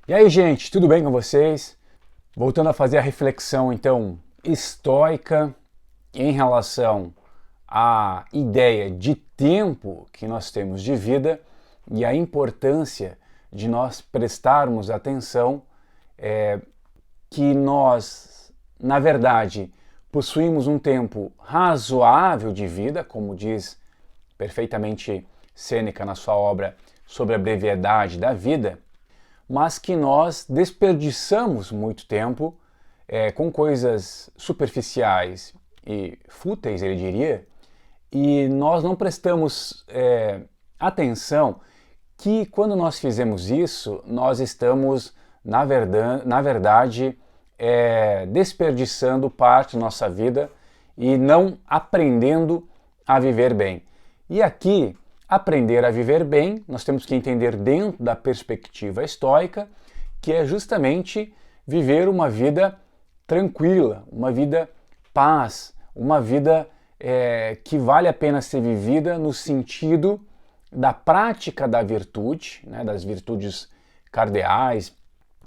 E aí, gente, tudo bem com vocês? Voltando a fazer a reflexão, então, estoica em relação à ideia de tempo que nós temos de vida e a importância de nós prestarmos atenção que nós, na verdade, possuímos um tempo razoável de vida, como diz perfeitamente Sêneca na sua obra sobre a brevidade da vida, mas que nós desperdiçamos muito tempo com coisas superficiais e fúteis, ele diria, e nós não prestamos atenção que quando nós fizemos isso, nós estamos, na verdade, desperdiçando parte da nossa vida e não aprendendo a viver bem. E aqui, aprender a viver bem, nós temos que entender dentro da perspectiva estoica, que é justamente viver uma vida tranquila, uma vida paz, uma vida que vale a pena ser vivida no sentido da prática da virtude, né, das virtudes cardeais,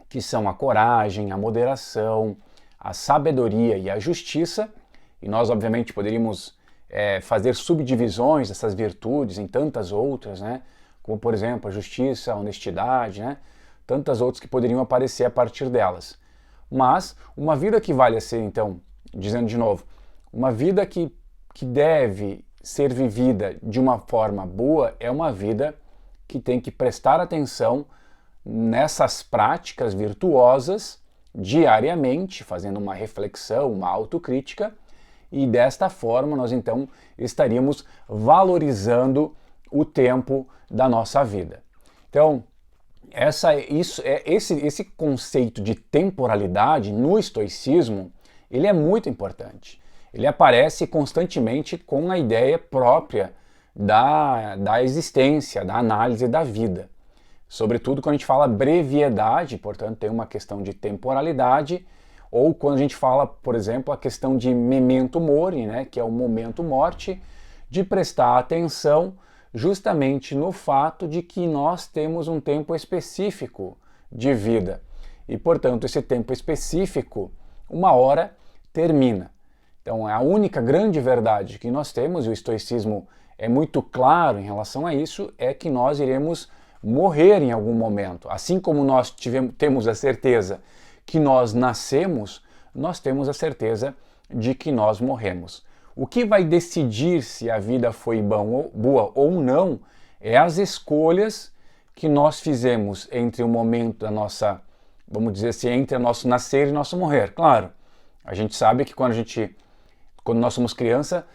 que são a coragem, a moderação, a sabedoria e a justiça. E nós, obviamente, poderíamos fazer subdivisões dessas virtudes em tantas outras, né? Como, por exemplo, a justiça, a honestidade, né? Tantas outras que poderiam aparecer a partir delas. Mas uma vida que vale a ser, então, dizendo de novo, uma vida que deve ser vivida de uma forma boa é uma vida que tem que prestar atenção nessas práticas virtuosas diariamente, fazendo uma reflexão, uma autocrítica, e desta forma nós então estaríamos valorizando o tempo da nossa vida. Então, esse conceito de temporalidade no estoicismo, ele é muito importante. Ele aparece constantemente com a ideia própria da existência, da análise da vida. Sobretudo quando a gente fala brevidade, portanto tem uma questão de temporalidade, ou quando a gente fala, por exemplo, a questão de memento mori, né, que é o momento morte, de prestar atenção justamente no fato de que nós temos um tempo específico de vida. E, portanto, esse tempo específico, uma hora, termina. Então, a única grande verdade que nós temos, e o estoicismo é muito claro em relação a isso, é que nós iremos morrer em algum momento. Assim como nós temos a certeza que nós nascemos, nós temos a certeza de que nós morremos. O que vai decidir se a vida foi boa ou não é as escolhas que nós fizemos entre o momento da nossa, vamos dizer assim, entre o nosso nascer e nosso morrer. Claro, a gente sabe que quando nós somos criança,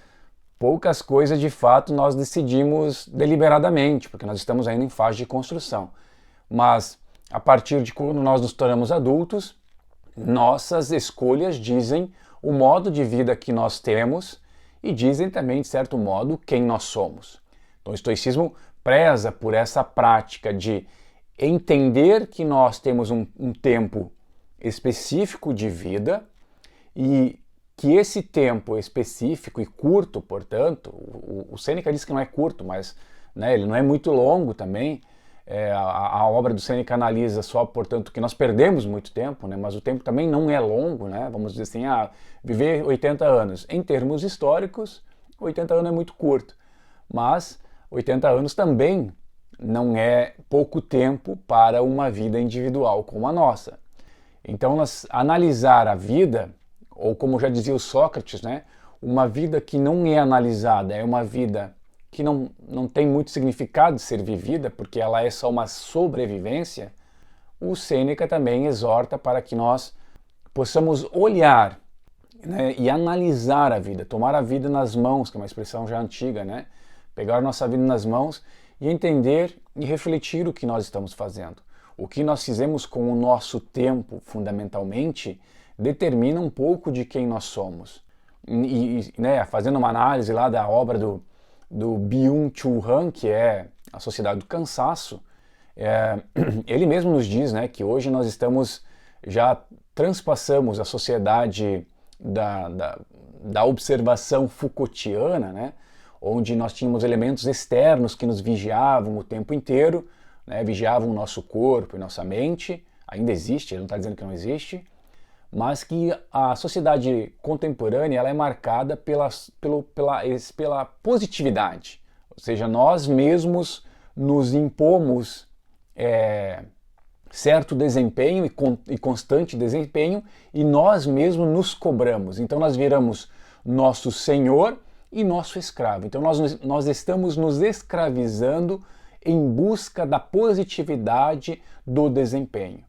poucas coisas de fato nós decidimos deliberadamente, porque nós estamos ainda em fase de construção. Mas a partir de quando nós nos tornamos adultos, nossas escolhas dizem o modo de vida que nós temos e dizem também, de certo modo, quem nós somos. Então o estoicismo preza por essa prática de entender que nós temos um tempo específico de vida e que esse tempo específico e curto, portanto, o Sêneca diz que não é curto, mas né, ele não é muito longo também. A obra do Sêneca analisa só, portanto, que nós perdemos muito tempo, né, mas o tempo também não é longo, né, vamos dizer assim, viver 80 anos. Em termos históricos, 80 anos é muito curto, mas 80 anos também não é pouco tempo para uma vida individual como a nossa. Então, analisar a vida, ou como já dizia o Sócrates, né, uma vida que não é analisada é uma vida que não tem muito significado de ser vivida, porque ela é só uma sobrevivência. O Sêneca também exorta para que nós possamos olhar, né, e analisar a vida, tomar a vida nas mãos, que é uma expressão já antiga, né? Pegar a nossa vida nas mãos e entender e refletir o que nós estamos fazendo. O que nós fizemos com o nosso tempo, fundamentalmente, determina um pouco de quem nós somos. Né, fazendo uma análise lá da obra do Byung-Chul Han, que é A Sociedade do Cansaço, ele mesmo nos diz, né, que hoje nós já transpassamos a sociedade da observação Foucaultiana, né, onde nós tínhamos elementos externos que nos vigiavam o tempo inteiro, né, vigiavam o nosso corpo e nossa mente, ainda existe, ele não está dizendo que não existe, mas que a sociedade contemporânea ela é marcada pela positividade. Ou seja, nós mesmos nos impomos certo desempenho e constante desempenho e nós mesmos nos cobramos. Então nós viramos nosso senhor e nosso escravo. Então nós estamos nos escravizando em busca da positividade do desempenho.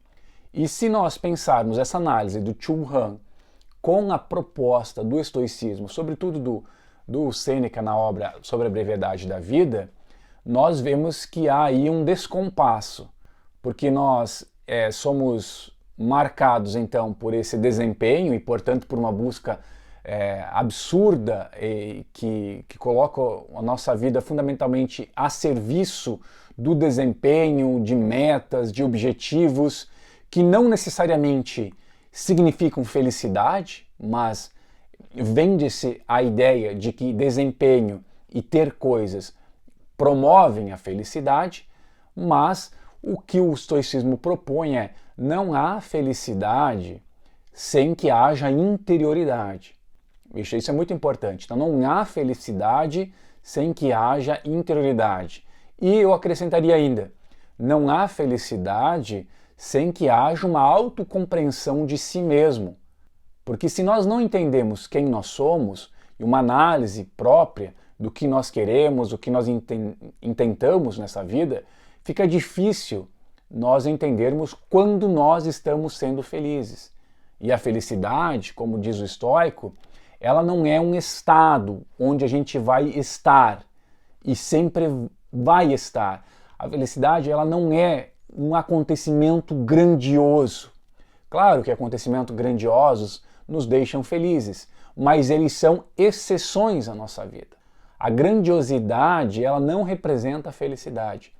E se nós pensarmos essa análise do Chung Han com a proposta do estoicismo, sobretudo do Sêneca na obra sobre a brevidade da vida, nós vemos que há aí um descompasso, porque nós somos marcados então por esse desempenho e, portanto, por uma busca absurda que coloca a nossa vida fundamentalmente a serviço do desempenho, de metas, de objetivos, que não necessariamente significam felicidade, mas vende-se a ideia de que desempenho e ter coisas promovem a felicidade, mas o que o estoicismo propõe é não há felicidade sem que haja interioridade. Isso é muito importante. Então não há felicidade sem que haja interioridade. E eu acrescentaria ainda, não há felicidade sem que haja uma autocompreensão de si mesmo. Porque se nós não entendemos quem nós somos e uma análise própria do que nós queremos, o que nós intentamos nessa vida, fica difícil nós entendermos quando nós estamos sendo felizes. E a felicidade, como diz o estoico, ela não é um estado onde a gente vai estar e sempre vai estar. A felicidade ela não é um acontecimento grandioso. Claro que acontecimentos grandiosos nos deixam felizes, mas eles são exceções à nossa vida. A grandiosidade, ela não representa a felicidade.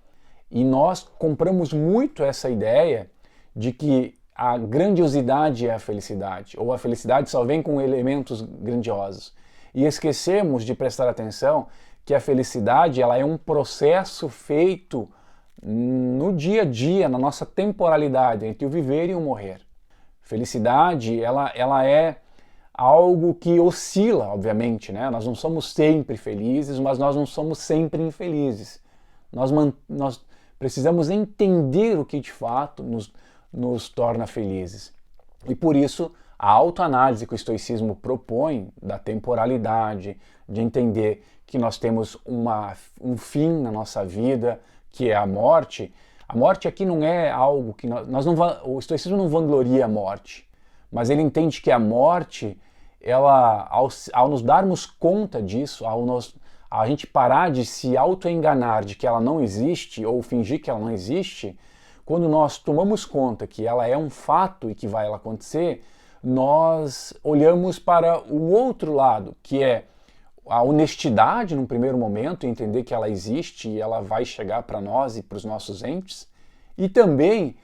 E nós compramos muito essa ideia de que a grandiosidade é a felicidade, ou a felicidade só vem com elementos grandiosos. E esquecemos de prestar atenção que a felicidade ela é um processo feito no dia a dia, na nossa temporalidade, entre o viver e o morrer. Felicidade, ela é algo que oscila, obviamente, né? Nós não somos sempre felizes, mas nós não somos sempre infelizes. Nós precisamos entender o que de fato nos torna felizes. E por isso, a autoanálise que o estoicismo propõe da temporalidade, de entender que nós temos um fim na nossa vida, que é a morte. A morte aqui não é algo que o estoicismo não vangloria a morte, mas ele entende que a morte, ela, ao nos darmos conta disso, a gente parar de se auto-enganar de que ela não existe ou fingir que ela não existe, quando nós tomamos conta que ela é um fato e que vai acontecer, nós olhamos para o outro lado, que é a honestidade num primeiro momento, entender que ela existe e ela vai chegar para nós e para os nossos entes, e também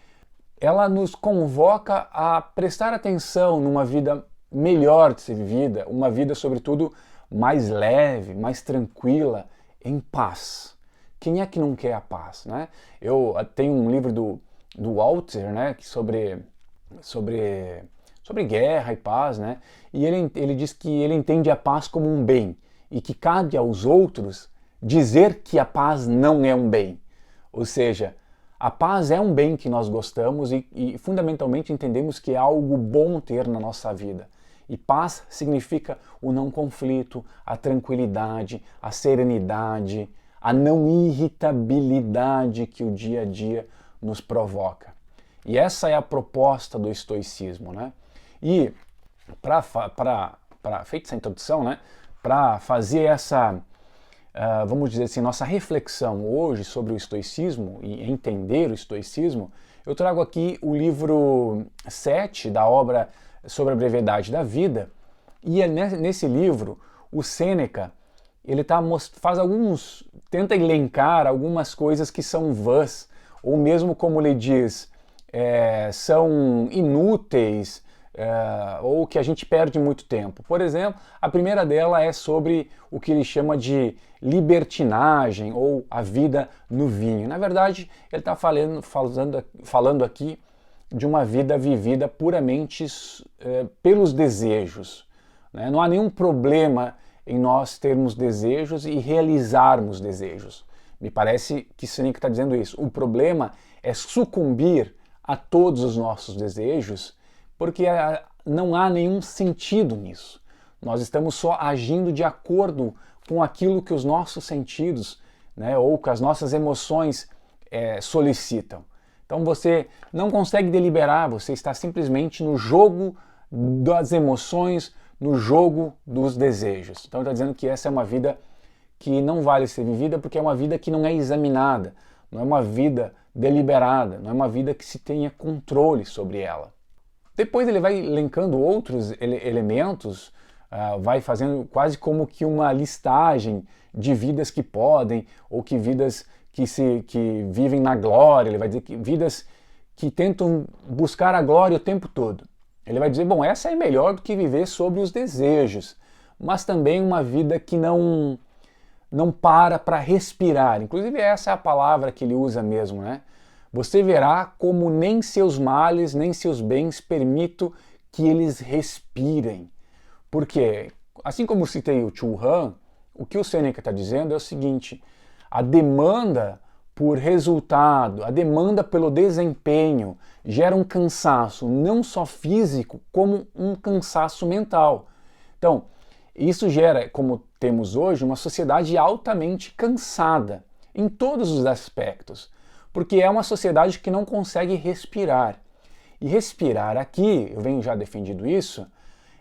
ela nos convoca a prestar atenção numa vida melhor de ser vivida, uma vida sobretudo mais leve, mais tranquila, em paz. Quem é que não quer a paz, né? Eu tenho um livro do Walter, né, sobre guerra e paz, né? E ele diz que ele entende a paz como um bem e que cabe aos outros dizer que a paz não é um bem. Ou seja, a paz é um bem que nós gostamos e fundamentalmente entendemos que é algo bom ter na nossa vida. E paz significa o não conflito, a tranquilidade, a serenidade, a não irritabilidade que o dia a dia nos provoca. E essa é a proposta do estoicismo, né? E feita essa introdução, né? Para fazer essa, vamos dizer assim, nossa reflexão hoje sobre o estoicismo e entender o estoicismo, eu trago aqui o livro 7 da obra sobre a brevidade da vida, e nesse livro o Sêneca ele tenta elencar algumas coisas que são vãs, ou mesmo como ele diz, são inúteis, ou que a gente perde muito tempo. Por exemplo, a primeira dela é sobre o que ele chama de libertinagem ou a vida no vinho. Na verdade, ele está falando aqui de uma vida vivida puramente pelos desejos, né? Não há nenhum problema em nós termos desejos e realizarmos desejos. Me parece que Sêneca está dizendo isso. O problema é sucumbir a todos os nossos desejos, porque não há nenhum sentido nisso. Nós estamos só agindo de acordo com aquilo que os nossos sentidos, né, ou que as nossas emoções solicitam. Então você não consegue deliberar, você está simplesmente no jogo das emoções, no jogo dos desejos. Então ele está dizendo que essa é uma vida que não vale ser vivida porque é uma vida que não é examinada, não é uma vida deliberada, não é uma vida que se tenha controle sobre ela. Depois ele vai elencando outros elementos, vai fazendo quase como que uma listagem de vidas que podem, ou que vidas que vivem na glória. Ele vai dizer que vidas que tentam buscar a glória o tempo todo. Ele vai dizer, bom, essa é melhor do que viver sobre os desejos, mas também uma vida que não para respirar. Inclusive essa é a palavra que ele usa mesmo, né? Você verá como nem seus males, nem seus bens permito que eles respirem. Porque, assim como citei o Chu Han, o que o Sêneca está dizendo é o seguinte: a demanda por resultado, a demanda pelo desempenho gera um cansaço não só físico, como um cansaço mental. Então, isso gera, como temos hoje, uma sociedade altamente cansada em todos os aspectos, porque é uma sociedade que não consegue respirar. E respirar aqui, eu venho já defendido isso,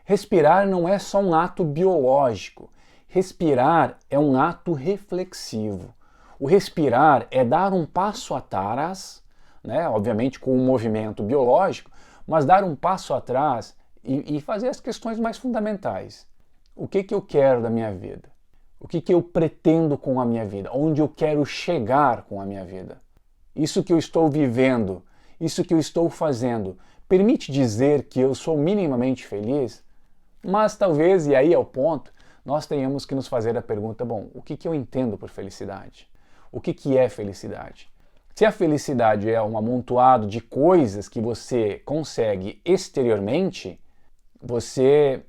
respirar não é só um ato biológico. Respirar é um ato reflexivo. O respirar é dar um passo atrás, né, obviamente com um movimento biológico, mas dar um passo atrás e fazer as questões mais fundamentais. O que eu quero da minha vida? O que eu pretendo com a minha vida? Onde eu quero chegar com a minha vida? Isso que eu estou vivendo, isso que eu estou fazendo, permite dizer que eu sou minimamente feliz? Mas talvez, e aí é o ponto, nós tenhamos que nos fazer a pergunta, bom, o que eu entendo por felicidade? O que é felicidade? Se a felicidade é um amontoado de coisas que você consegue exteriormente, você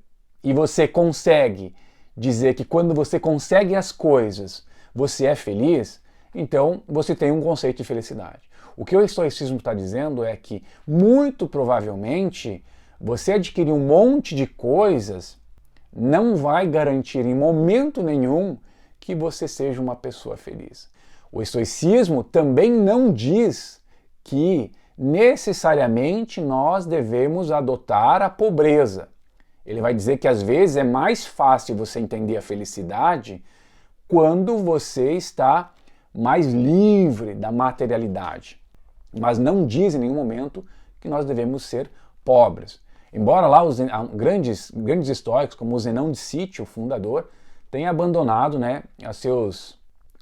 consegue dizer que quando você consegue as coisas, você é feliz, então você tem um conceito de felicidade. O que o estoicismo está dizendo é que, muito provavelmente, você adquirir um monte de coisas não vai garantir em momento nenhum que você seja uma pessoa feliz. O estoicismo também não diz que necessariamente nós devemos adotar a pobreza. Ele vai dizer que às vezes é mais fácil você entender a felicidade quando você está mais livre da materialidade. Mas não diz em nenhum momento que nós devemos ser pobres. Embora lá os grandes estoicos, como o Zenão de Cítio, o fundador, tenha abandonado, né,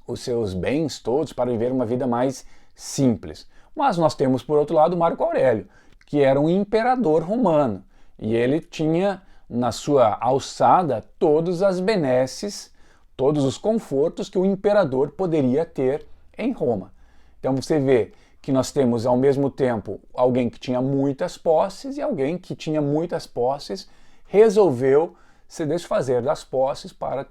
os seus bens todos para viver uma vida mais simples. Mas nós temos, por outro lado, Marco Aurélio, que era um imperador romano. E ele tinha na sua alçada todas as benesses, todos os confortos que o imperador poderia ter em Roma. Então você vê que nós temos ao mesmo tempo alguém que tinha muitas posses e alguém que tinha muitas posses resolveu se desfazer das posses para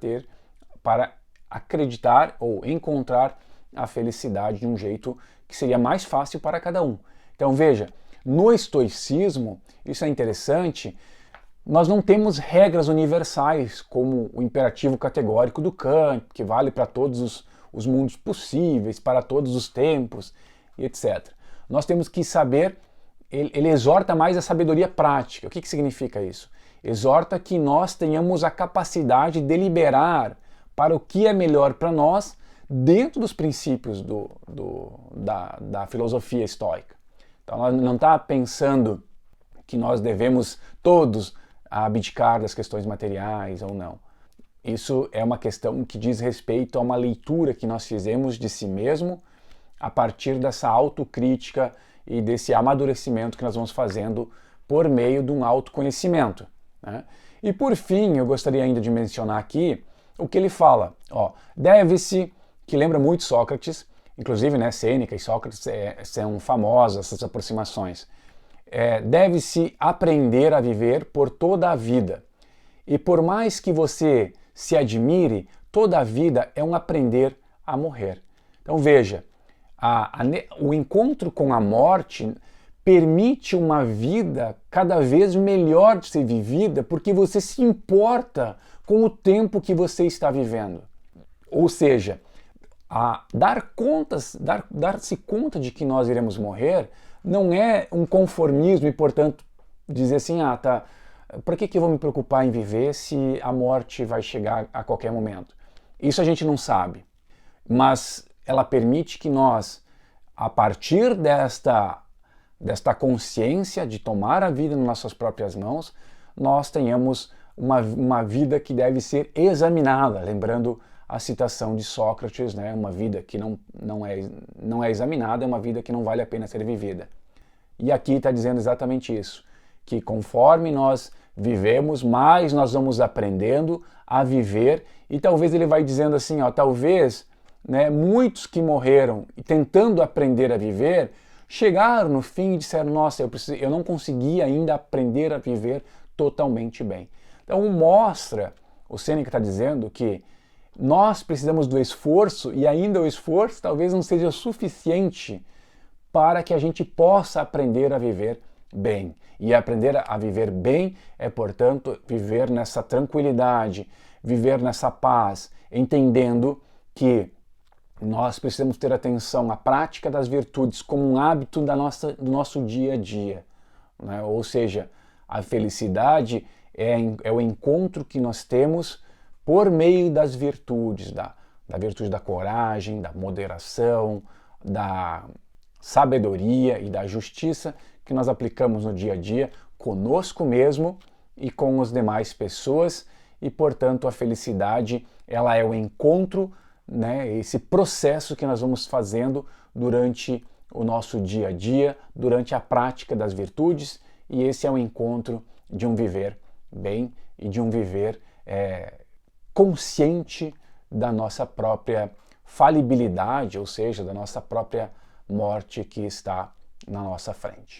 acreditar ou encontrar a felicidade de um jeito que seria mais fácil para cada um. Então veja, no estoicismo, isso é interessante, nós não temos regras universais como o imperativo categórico do Kant, que vale para todos os mundos possíveis, para todos os tempos, etc. Nós temos que saber, ele exorta mais a sabedoria prática. O que significa isso? Exorta que nós tenhamos a capacidade de deliberar para o que é melhor para nós dentro dos princípios da filosofia estoica. Então, ela não está pensando que nós devemos todos abdicar das questões materiais ou não. Isso é uma questão que diz respeito a uma leitura que nós fizemos de si mesmo a partir dessa autocrítica e desse amadurecimento que nós vamos fazendo por meio de um autoconhecimento, né? E por fim, eu gostaria ainda de mencionar aqui o que ele fala. Deve-se, que lembra muito Sócrates, inclusive, né, Sêneca e Sócrates são famosas essas aproximações. deve-se aprender a viver por toda a vida. E por mais que você se admire, toda a vida é um aprender a morrer. Então veja, o encontro com a morte permite uma vida cada vez melhor de ser vivida, porque você se importa com o tempo que você está vivendo. Ou seja, dar-se conta de que nós iremos morrer não é um conformismo e, portanto, dizer assim, para que eu vou me preocupar em viver se a morte vai chegar a qualquer momento? Isso a gente não sabe, mas ela permite que nós, a partir desta consciência de tomar a vida nas nossas próprias mãos, nós tenhamos uma vida que deve ser examinada, lembrando a citação de Sócrates, né? Uma vida que não é examinada é uma vida que não vale a pena ser vivida. E aqui está dizendo exatamente isso, que conforme nós vivemos, mais nós vamos aprendendo a viver, e talvez ele vai dizendo assim, talvez, né, muitos que morreram e tentando aprender a viver, chegaram no fim e disseram, nossa, eu não consegui ainda aprender a viver totalmente bem. Então mostra, o Sêneca está dizendo que nós precisamos do esforço, e ainda o esforço talvez não seja suficiente para que a gente possa aprender a viver bem. E aprender a viver bem é, portanto, viver nessa tranquilidade, viver nessa paz, entendendo que nós precisamos ter atenção à prática das virtudes como um hábito do nosso dia a dia, né? Ou seja, a felicidade é o encontro que nós temos por meio das virtudes, da virtude da coragem, da moderação, da sabedoria e da justiça que nós aplicamos no dia a dia conosco mesmo e com as demais pessoas, e portanto a felicidade ela é o encontro, né, esse processo que nós vamos fazendo durante o nosso dia a dia, durante a prática das virtudes, e esse é o encontro de um viver bem e de um viver consciente da nossa própria falibilidade, ou seja, da nossa própria morte que está na nossa frente.